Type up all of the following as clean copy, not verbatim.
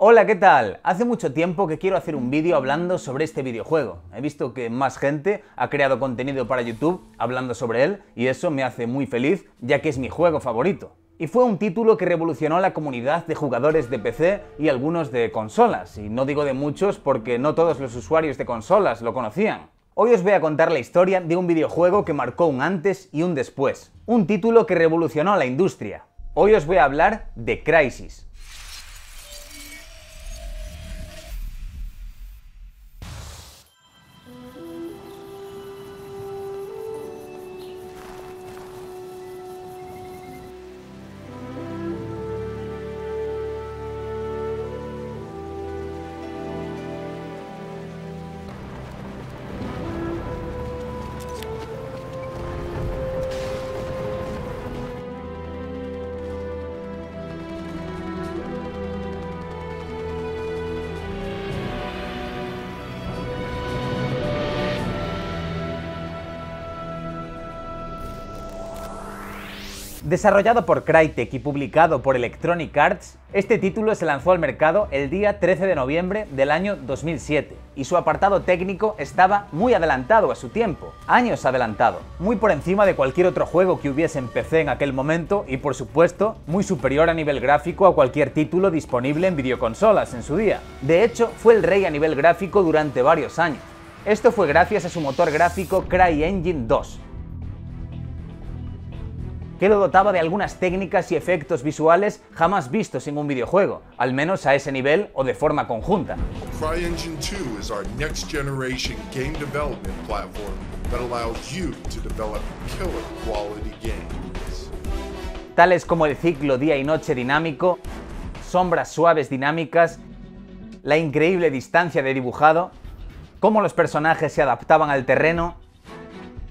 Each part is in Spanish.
Hola, ¿qué tal? Hace mucho tiempo que quiero hacer un vídeo hablando sobre este videojuego. He visto que más gente ha creado contenido para YouTube hablando sobre él y eso me hace muy feliz, ya que es mi juego favorito. Y fue un título que revolucionó la comunidad de jugadores de PC y algunos de consolas, y no digo de muchos porque no todos los usuarios de consolas lo conocían. Hoy os voy a contar la historia de un videojuego que marcó un antes y un después, un título que revolucionó la industria. Hoy os voy a hablar de Crysis. Desarrollado por Crytek y publicado por Electronic Arts, este título se lanzó al mercado el día 13 de noviembre del año 2007 y su apartado técnico estaba muy adelantado a su tiempo, años adelantado, muy por encima de cualquier otro juego que hubiese en PC en aquel momento y por supuesto muy superior a nivel gráfico a cualquier título disponible en videoconsolas en su día. De hecho, fue el rey a nivel gráfico durante varios años. Esto fue gracias a su motor gráfico CryEngine 2. Que lo dotaba de algunas técnicas y efectos visuales jamás vistos en un videojuego, al menos a ese nivel o de forma conjunta. CryEngine 2 is our next generation game development platform that allows you to develop killer quality games. Tales como el ciclo día y noche dinámico, sombras suaves dinámicas, la increíble distancia de dibujado, cómo los personajes se adaptaban al terreno,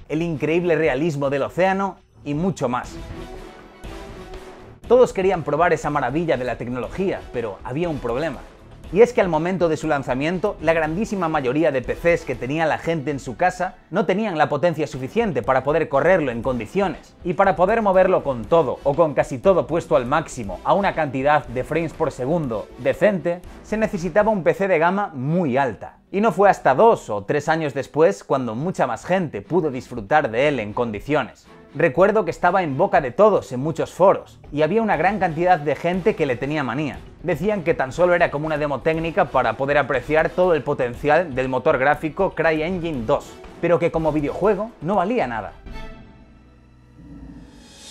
el increíble realismo del océano y mucho más. Todos querían probar esa maravilla de la tecnología, pero había un problema. Y es que al momento de su lanzamiento, la grandísima mayoría de PCs que tenía la gente en su casa no tenían la potencia suficiente para poder correrlo en condiciones. Y para poder moverlo con todo, o con casi todo puesto al máximo, a una cantidad de frames por segundo decente, se necesitaba un PC de gama muy alta. Y no fue hasta 2 o 3 años después cuando mucha más gente pudo disfrutar de él en condiciones. Recuerdo que estaba en boca de todos en muchos foros, y había una gran cantidad de gente que le tenía manía. Decían que tan solo era como una demo técnica para poder apreciar todo el potencial del motor gráfico CryEngine 2, pero que como videojuego no valía nada.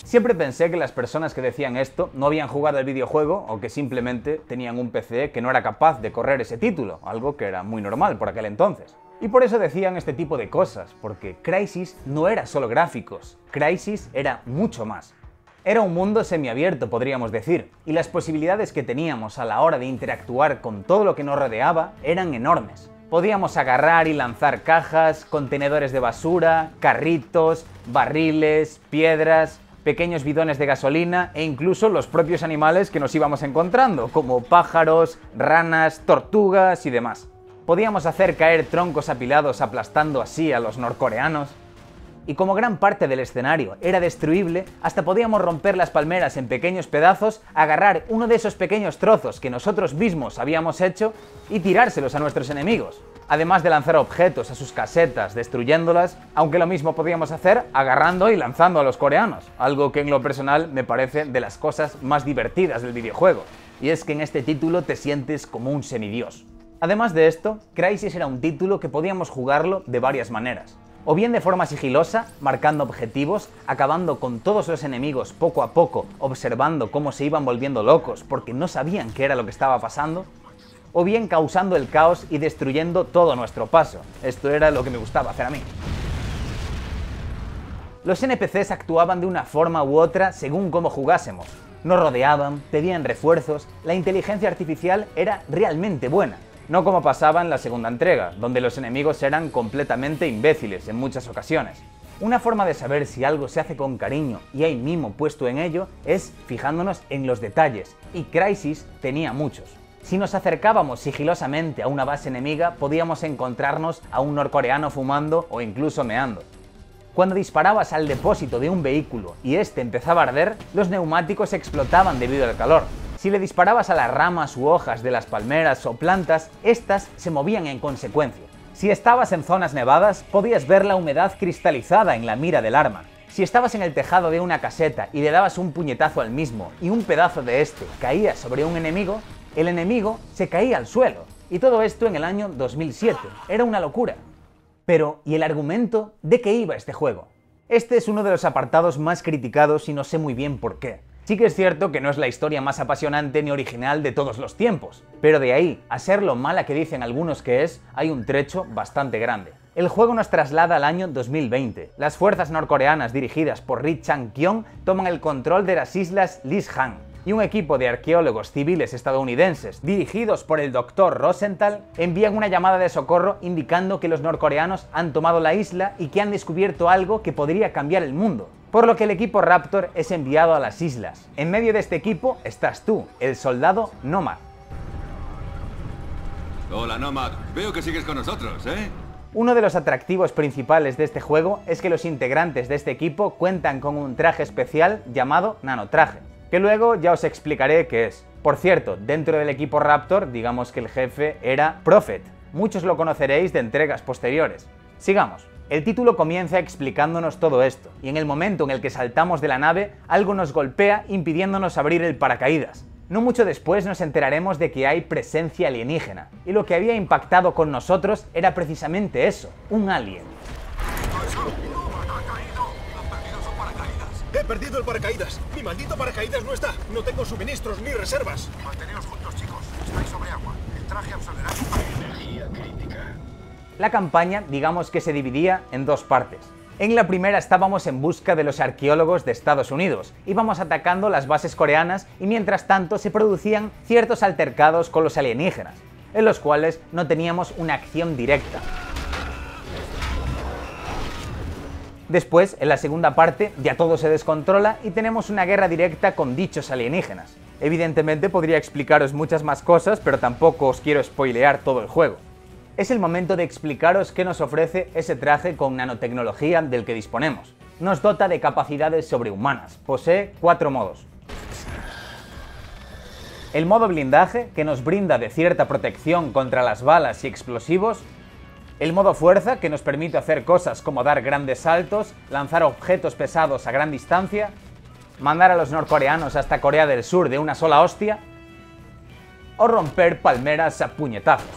Siempre pensé que las personas que decían esto no habían jugado el videojuego o que simplemente tenían un PC que no era capaz de correr ese título, algo que era muy normal por aquel entonces. Y por eso decían este tipo de cosas, porque Crysis no era solo gráficos, Crysis era mucho más. Era un mundo semiabierto, podríamos decir, y las posibilidades que teníamos a la hora de interactuar con todo lo que nos rodeaba eran enormes. Podíamos agarrar y lanzar cajas, contenedores de basura, carritos, barriles, piedras, pequeños bidones de gasolina e incluso los propios animales que nos íbamos encontrando, como pájaros, ranas, tortugas y demás. Podíamos hacer caer troncos apilados aplastando así a los norcoreanos. Y como gran parte del escenario era destruible, hasta podíamos romper las palmeras en pequeños pedazos, agarrar uno de esos pequeños trozos que nosotros mismos habíamos hecho y tirárselos a nuestros enemigos. Además de lanzar objetos a sus casetas, destruyéndolas, aunque lo mismo podíamos hacer agarrando y lanzando a los coreanos, algo que en lo personal me parece de las cosas más divertidas del videojuego. Y es que en este título te sientes como un semidios. Además de esto, Crysis era un título que podíamos jugarlo de varias maneras. O bien de forma sigilosa, marcando objetivos, acabando con todos los enemigos poco a poco, observando cómo se iban volviendo locos porque no sabían qué era lo que estaba pasando. O bien causando el caos y destruyendo todo nuestro paso. Esto era lo que me gustaba hacer a mí. Los NPCs actuaban de una forma u otra según cómo jugásemos. Nos rodeaban, pedían refuerzos, la inteligencia artificial era realmente buena. No como pasaba en la segunda entrega, donde los enemigos eran completamente imbéciles en muchas ocasiones. Una forma de saber si algo se hace con cariño y hay mimo puesto en ello es fijándonos en los detalles, y Crysis tenía muchos. Si nos acercábamos sigilosamente a una base enemiga, podíamos encontrarnos a un norcoreano fumando o incluso meando. Cuando disparabas al depósito de un vehículo y este empezaba a arder, los neumáticos explotaban debido al calor. Si le disparabas a las ramas u hojas de las palmeras o plantas, estas se movían en consecuencia. Si estabas en zonas nevadas, podías ver la humedad cristalizada en la mira del arma. Si estabas en el tejado de una caseta y le dabas un puñetazo al mismo y un pedazo de este caía sobre un enemigo, el enemigo se caía al suelo. Y todo esto en el año 2007. Era una locura. Pero, ¿y el argumento de qué iba este juego? Este es uno de los apartados más criticados y no sé muy bien por qué. Sí que es cierto que no es la historia más apasionante ni original de todos los tiempos, pero de ahí a ser lo mala que dicen algunos que es, hay un trecho bastante grande. El juego nos traslada al año 2020. Las fuerzas norcoreanas dirigidas por Ri Chang-kyong toman el control de las islas Lis-Han, y un equipo de arqueólogos civiles estadounidenses, dirigidos por el Dr. Rosenthal, envían una llamada de socorro indicando que los norcoreanos han tomado la isla y que han descubierto algo que podría cambiar el mundo. Por lo que el equipo Raptor es enviado a las islas. En medio de este equipo estás tú, el soldado Nomad. Hola, Nomad. Veo que sigues con nosotros, ¿eh? Uno de los atractivos principales de este juego es que los integrantes de este equipo cuentan con un traje especial llamado nanotraje, que luego ya os explicaré qué es. Por cierto, dentro del equipo Raptor, digamos que el jefe era Prophet. Muchos lo conoceréis de entregas posteriores. Sigamos. El título comienza explicándonos todo esto, y en el momento en el que saltamos de la nave, algo nos golpea impidiéndonos abrir el paracaídas. No mucho después nos enteraremos de que hay presencia alienígena, y lo que había impactado con nosotros era precisamente eso, un alien. ¡He perdido el paracaídas! ¡Mi maldito paracaídas no está! ¡No tengo suministros ni reservas! Manteneos juntos, chicos. Estáis sobre agua. El traje absorberá su energía crítica. La campaña, digamos que se dividía en dos partes. En la primera estábamos en busca de los arqueólogos de Estados Unidos, íbamos atacando las bases coreanas y mientras tanto se producían ciertos altercados con los alienígenas, en los cuales no teníamos una acción directa. Después, en la segunda parte, ya todo se descontrola y tenemos una guerra directa con dichos alienígenas. Evidentemente podría explicaros muchas más cosas, pero tampoco os quiero spoilear todo el juego. Es el momento de explicaros qué nos ofrece ese traje con nanotecnología del que disponemos. Nos dota de capacidades sobrehumanas, posee 4 modos. El modo blindaje, que nos brinda de cierta protección contra las balas y explosivos. El modo fuerza, que nos permite hacer cosas como dar grandes saltos, lanzar objetos pesados a gran distancia, mandar a los norcoreanos hasta Corea del Sur de una sola hostia, o romper palmeras a puñetazos.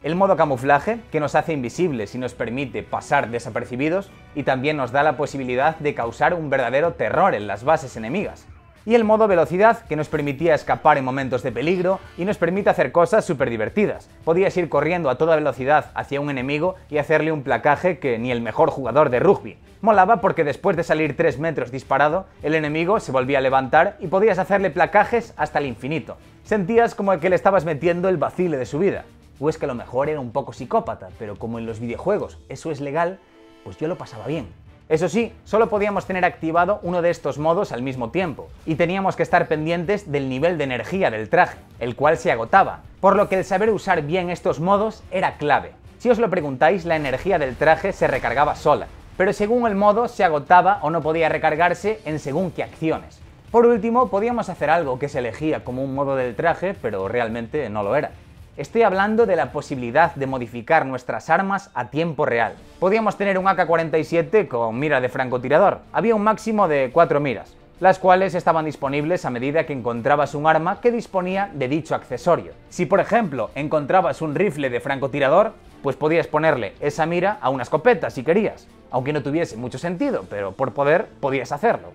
El modo camuflaje, que nos hace invisibles y nos permite pasar desapercibidos, y también nos da la posibilidad de causar un verdadero terror en las bases enemigas. Y el modo velocidad, que nos permitía escapar en momentos de peligro y nos permite hacer cosas súper divertidas. Podías ir corriendo a toda velocidad hacia un enemigo y hacerle un placaje que ni el mejor jugador de rugby. Molaba porque después de salir 3 metros disparado, el enemigo se volvía a levantar y podías hacerle placajes hasta el infinito. Sentías como que le estabas metiendo el vacile de su vida. O es que a lo mejor era un poco psicópata, pero como en los videojuegos eso es legal, pues yo lo pasaba bien. Eso sí, solo podíamos tener activado uno de estos modos al mismo tiempo, y teníamos que estar pendientes del nivel de energía del traje, el cual se agotaba, por lo que el saber usar bien estos modos era clave. Si os lo preguntáis, la energía del traje se recargaba sola, pero según el modo se agotaba o no podía recargarse en según qué acciones. Por último, podíamos hacer algo que se elegía como un modo del traje, pero realmente no lo era. Estoy hablando de la posibilidad de modificar nuestras armas a tiempo real. Podíamos tener un AK-47 con mira de francotirador. Había un máximo de 4 miras, las cuales estaban disponibles a medida que encontrabas un arma que disponía de dicho accesorio. Si por ejemplo encontrabas un rifle de francotirador, pues podías ponerle esa mira a una escopeta si querías, aunque no tuviese mucho sentido, pero por poder podías hacerlo.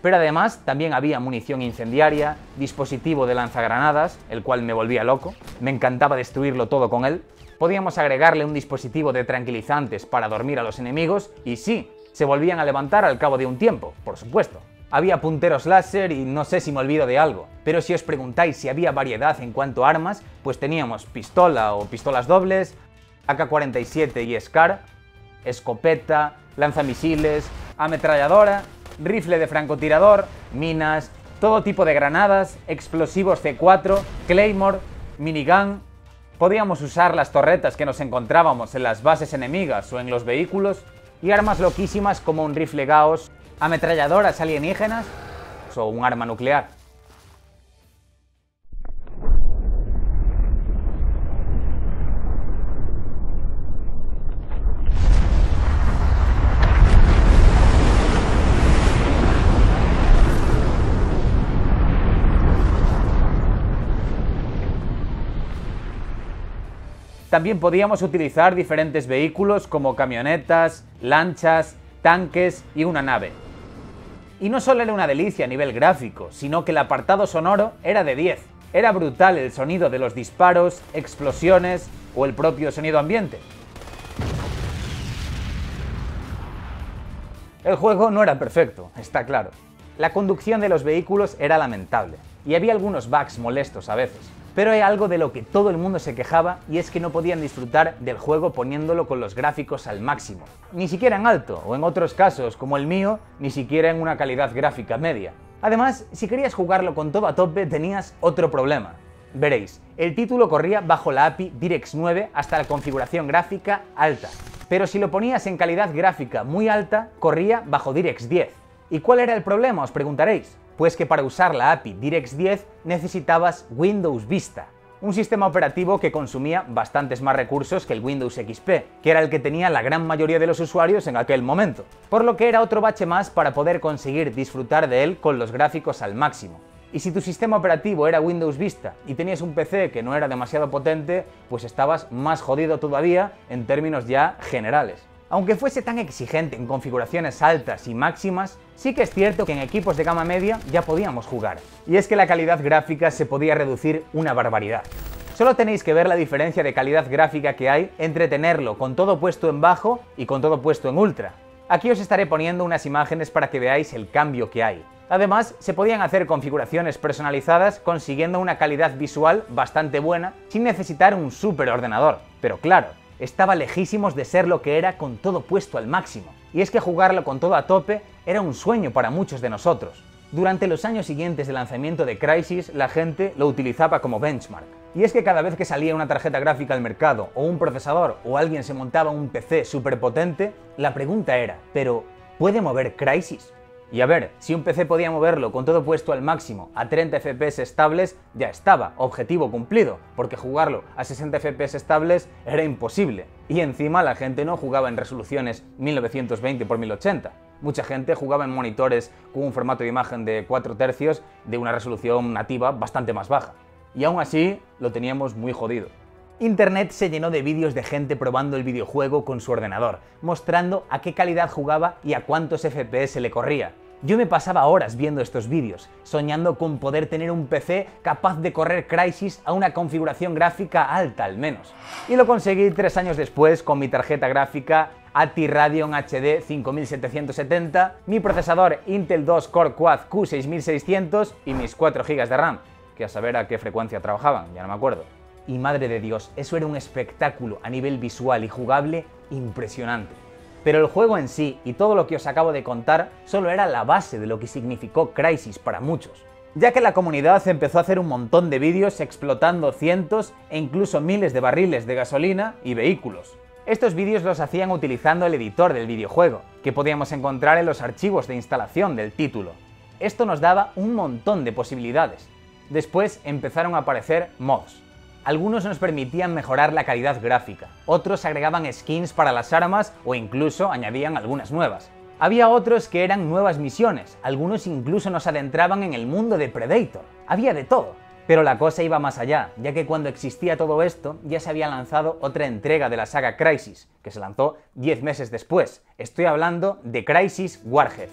Pero además también había munición incendiaria, dispositivo de lanzagranadas, el cual me volvía loco, me encantaba destruirlo todo con él. Podíamos agregarle un dispositivo de tranquilizantes para dormir a los enemigos y sí, se volvían a levantar al cabo de un tiempo, por supuesto. Había punteros láser y no sé si me olvido de algo, pero si os preguntáis si había variedad en cuanto a armas, pues teníamos pistola o pistolas dobles, AK-47 y SCAR, escopeta, lanzamisiles, ametralladora, rifle de francotirador, minas, todo tipo de granadas, explosivos C4, Claymore, minigun. Podíamos usar las torretas que nos encontrábamos en las bases enemigas o en los vehículos, y armas loquísimas como un rifle Gauss ¿Ametralladoras alienígenas? ¿O un arma nuclear? También podíamos utilizar diferentes vehículos como camionetas, lanchas, tanques y una nave. Y no solo era una delicia a nivel gráfico, sino que el apartado sonoro era de 10. Era brutal el sonido de los disparos, explosiones o el propio sonido ambiente. El juego no era perfecto, está claro. La conducción de los vehículos era lamentable, y había algunos bugs molestos a veces. Pero hay algo de lo que todo el mundo se quejaba y es que no podían disfrutar del juego poniéndolo con los gráficos al máximo. Ni siquiera en alto, o en otros casos, como el mío, ni siquiera en una calidad gráfica media. Además, si querías jugarlo con todo a tope tenías otro problema. Veréis, el título corría bajo la API DirectX 9 hasta la configuración gráfica alta. Pero si lo ponías en calidad gráfica muy alta, corría bajo DirectX 10. ¿Y cuál era el problema, os preguntaréis? Pues que para usar la API DirectX 10 necesitabas Windows Vista, un sistema operativo que consumía bastantes más recursos que el Windows XP, que era el que tenía la gran mayoría de los usuarios en aquel momento, por lo que era otro bache más para poder conseguir disfrutar de él con los gráficos al máximo. Y si tu sistema operativo era Windows Vista y tenías un PC que no era demasiado potente, pues estabas más jodido todavía en términos ya generales. Aunque fuese tan exigente en configuraciones altas y máximas, sí que es cierto que en equipos de gama media ya podíamos jugar. Y es que la calidad gráfica se podía reducir una barbaridad. Solo tenéis que ver la diferencia de calidad gráfica que hay entre tenerlo con todo puesto en bajo y con todo puesto en ultra. Aquí os estaré poniendo unas imágenes para que veáis el cambio que hay. Además, se podían hacer configuraciones personalizadas consiguiendo una calidad visual bastante buena sin necesitar un superordenador. Pero claro, estaba lejísimos de ser lo que era con todo puesto al máximo. Y es que jugarlo con todo a tope era un sueño para muchos de nosotros. Durante los años siguientes del lanzamiento de Crysis, la gente lo utilizaba como benchmark. Y es que cada vez que salía una tarjeta gráfica al mercado, o un procesador, o alguien se montaba un PC súper potente, la pregunta era, ¿pero puede mover Crysis? Y a ver, si un PC podía moverlo con todo puesto al máximo a 30 FPS estables, ya estaba, objetivo cumplido, porque jugarlo a 60 FPS estables era imposible. Y encima la gente no jugaba en resoluciones 1920x1080. Mucha gente jugaba en monitores con un formato de imagen de 4 tercios de una resolución nativa bastante más baja. Y aún así, lo teníamos muy jodido. Internet se llenó de vídeos de gente probando el videojuego con su ordenador, mostrando a qué calidad jugaba y a cuántos FPS le corría. Yo me pasaba horas viendo estos vídeos, soñando con poder tener un PC capaz de correr Crysis a una configuración gráfica alta al menos. Y lo conseguí 3 años después con mi tarjeta gráfica ATI Radeon HD 5770, mi procesador Intel 2 Core Quad Q6600 y mis 4 GB de RAM, que a saber a qué frecuencia trabajaban, ya no me acuerdo. Y madre de Dios, eso era un espectáculo a nivel visual y jugable impresionante. Pero el juego en sí y todo lo que os acabo de contar solo era la base de lo que significó Crysis para muchos, ya que la comunidad empezó a hacer un montón de vídeos explotando cientos e incluso miles de barriles de gasolina y vehículos. Estos vídeos los hacían utilizando el editor del videojuego, que podíamos encontrar en los archivos de instalación del título. Esto nos daba un montón de posibilidades. Después empezaron a aparecer mods. Algunos nos permitían mejorar la calidad gráfica, otros agregaban skins para las armas o incluso añadían algunas nuevas. Había otros que eran nuevas misiones, algunos incluso nos adentraban en el mundo de Predator. Había de todo. Pero la cosa iba más allá, ya que cuando existía todo esto ya se había lanzado otra entrega de la saga Crysis, que se lanzó 10 meses después. Estoy hablando de Crysis Warhead.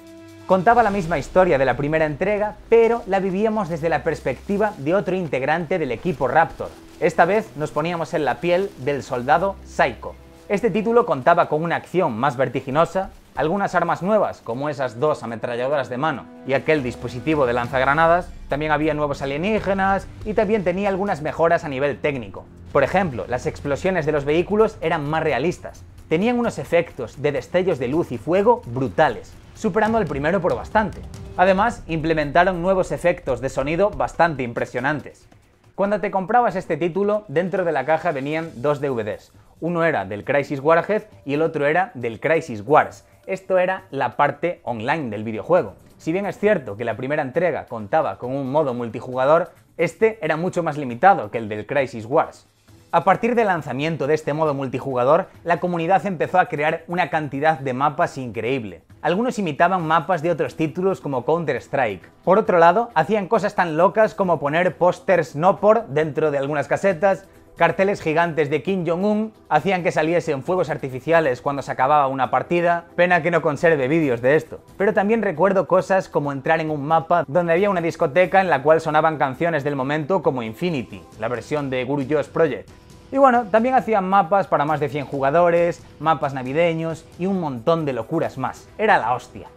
Contaba la misma historia de la primera entrega, pero la vivíamos desde la perspectiva de otro integrante del equipo Raptor. Esta vez nos poníamos en la piel del soldado Psycho. Este título contaba con una acción más vertiginosa, algunas armas nuevas, como esas 2 ametralladoras de mano y aquel dispositivo de lanzagranadas, también había nuevos alienígenas y también tenía algunas mejoras a nivel técnico. Por ejemplo, las explosiones de los vehículos eran más realistas, tenían unos efectos de destellos de luz y fuego brutales, superando al primero por bastante. Además, implementaron nuevos efectos de sonido bastante impresionantes. Cuando te comprabas este título, dentro de la caja venían 2 DVDs. Uno era del Crysis Warhead y el otro era del Crysis Wars. Esto era la parte online del videojuego. Si bien es cierto que la primera entrega contaba con un modo multijugador, este era mucho más limitado que el del Crisis Wars. A partir del lanzamiento de este modo multijugador, la comunidad empezó a crear una cantidad de mapas increíble. Algunos imitaban mapas de otros títulos como Counter-Strike. Por otro lado, hacían cosas tan locas como poner pósters no por dentro de algunas casetas, carteles gigantes de Kim Jong-un, hacían que saliesen fuegos artificiales cuando se acababa una partida, pena que no conserve vídeos de esto. Pero también recuerdo cosas como entrar en un mapa donde había una discoteca en la cual sonaban canciones del momento como Infinity, la versión de Guru Josh Project. Y bueno, también hacían mapas para más de 100 jugadores, mapas navideños y un montón de locuras más. Era la hostia.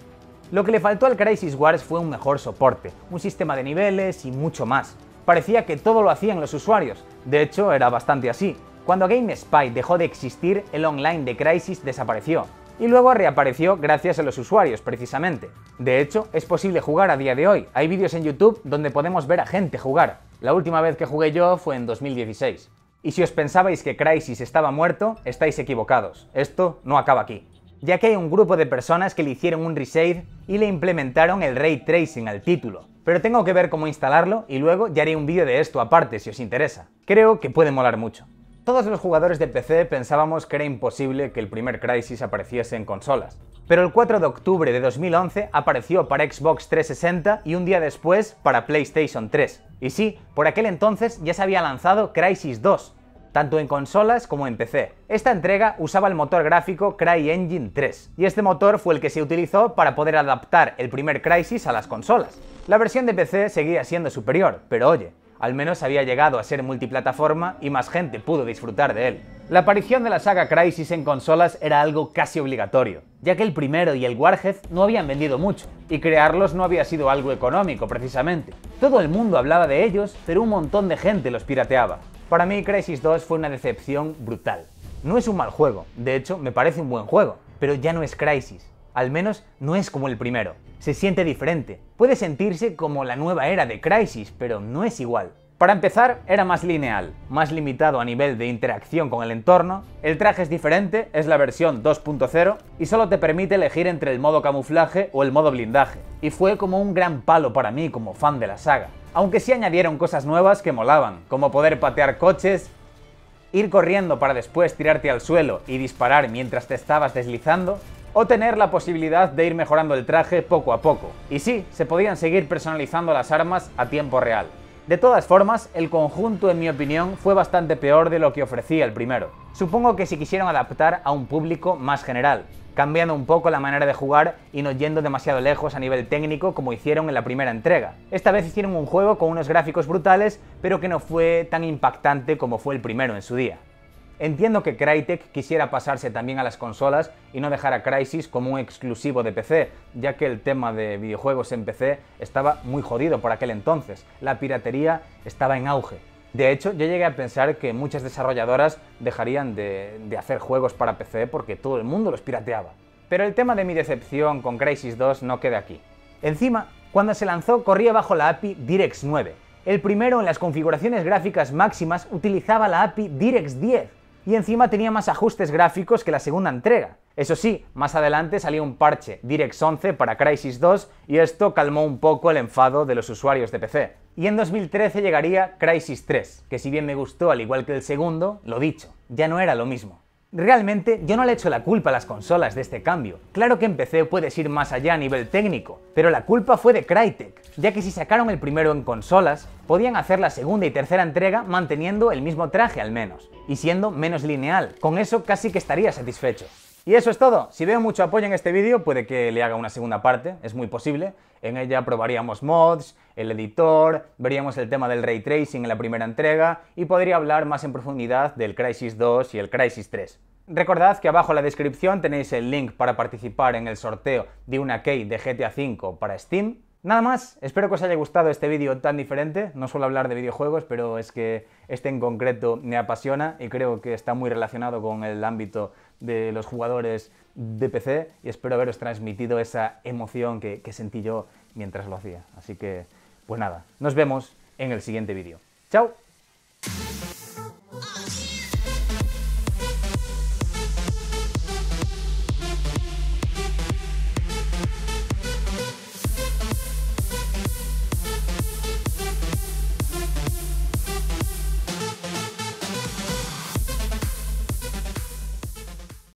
Lo que le faltó al Crisis Wars fue un mejor soporte, un sistema de niveles y mucho más. Parecía que todo lo hacían los usuarios, de hecho era bastante así. Cuando GameSpy dejó de existir, el online de Crysis desapareció, y luego reapareció gracias a los usuarios, precisamente. De hecho, es posible jugar a día de hoy, hay vídeos en YouTube donde podemos ver a gente jugar. La última vez que jugué yo fue en 2016. Y si os pensabais que Crysis estaba muerto, estáis equivocados, esto no acaba aquí. Ya que hay un grupo de personas que le hicieron un reshade y le implementaron el Ray Tracing al título. Pero tengo que ver cómo instalarlo y luego ya haré un vídeo de esto aparte si os interesa. Creo que puede molar mucho. Todos los jugadores de PC pensábamos que era imposible que el primer Crysis apareciese en consolas. Pero el 4 de octubre de 2011 apareció para Xbox 360 y un día después para PlayStation 3. Y sí, por aquel entonces ya se había lanzado Crysis 2, tanto en consolas como en PC. Esta entrega usaba el motor gráfico CryEngine 3, y este motor fue el que se utilizó para poder adaptar el primer Crysis a las consolas. La versión de PC seguía siendo superior, pero oye, al menos había llegado a ser multiplataforma y más gente pudo disfrutar de él. La aparición de la saga Crysis en consolas era algo casi obligatorio, ya que el primero y el Warhead no habían vendido mucho, y crearlos no había sido algo económico precisamente. Todo el mundo hablaba de ellos, pero un montón de gente los pirateaba. Para mí Crysis 2 fue una decepción brutal. No es un mal juego, de hecho me parece un buen juego, pero ya no es Crysis. Al menos no es como el primero. Se siente diferente. Puede sentirse como la nueva era de Crysis, pero no es igual. Para empezar, era más lineal, más limitado a nivel de interacción con el entorno, el traje es diferente, es la versión 2.0 y solo te permite elegir entre el modo camuflaje o el modo blindaje. Y fue como un gran palo para mí como fan de la saga. Aunque sí añadieron cosas nuevas que molaban, como poder patear coches, ir corriendo para después tirarte al suelo y disparar mientras te estabas deslizando, o tener la posibilidad de ir mejorando el traje poco a poco. Y sí, se podían seguir personalizando las armas a tiempo real. De todas formas, el conjunto, en mi opinión, fue bastante peor de lo que ofrecía el primero. Supongo que se quisieron adaptar a un público más general, cambiando un poco la manera de jugar y no yendo demasiado lejos a nivel técnico como hicieron en la primera entrega. Esta vez hicieron un juego con unos gráficos brutales, pero que no fue tan impactante como fue el primero en su día. Entiendo que Crytek quisiera pasarse también a las consolas y no dejar a Crysis como un exclusivo de PC, ya que el tema de videojuegos en PC estaba muy jodido por aquel entonces. La piratería estaba en auge. De hecho, yo llegué a pensar que muchas desarrolladoras dejarían de hacer juegos para PC porque todo el mundo los pirateaba. Pero el tema de mi decepción con Crysis 2 no queda aquí. Encima, cuando se lanzó corría bajo la API DirectX 9. El primero en las configuraciones gráficas máximas utilizaba la API DirectX 10. Y encima tenía más ajustes gráficos que la segunda entrega. Eso sí, más adelante salió un parche DirectX 11 para Crysis 2 y esto calmó un poco el enfado de los usuarios de PC. Y en 2013 llegaría Crysis 3, que si bien me gustó al igual que el segundo, lo dicho, ya no era lo mismo. Realmente yo no le echo la culpa a las consolas de este cambio. Claro que en PC puedes ir más allá a nivel técnico, pero la culpa fue de Crytek, ya que si sacaron el primero en consolas, podían hacer la segunda y tercera entrega manteniendo el mismo traje al menos, y siendo menos lineal. Con eso casi que estaría satisfecho. Y eso es todo. Si veo mucho apoyo en este vídeo, puede que le haga una segunda parte, es muy posible. En ella probaríamos mods, el editor, veríamos el tema del Ray Tracing en la primera entrega y podría hablar más en profundidad del Crysis 2 y el Crysis 3. Recordad que abajo en la descripción tenéis el link para participar en el sorteo de una key de GTA V para Steam. Nada más, espero que os haya gustado este vídeo tan diferente. No suelo hablar de videojuegos, pero es que este en concreto me apasiona y creo que está muy relacionado con el ámbito de los jugadores de PC y espero haberos transmitido esa emoción que sentí yo mientras lo hacía. Así que, pues nada, nos vemos en el siguiente vídeo. ¡Chao!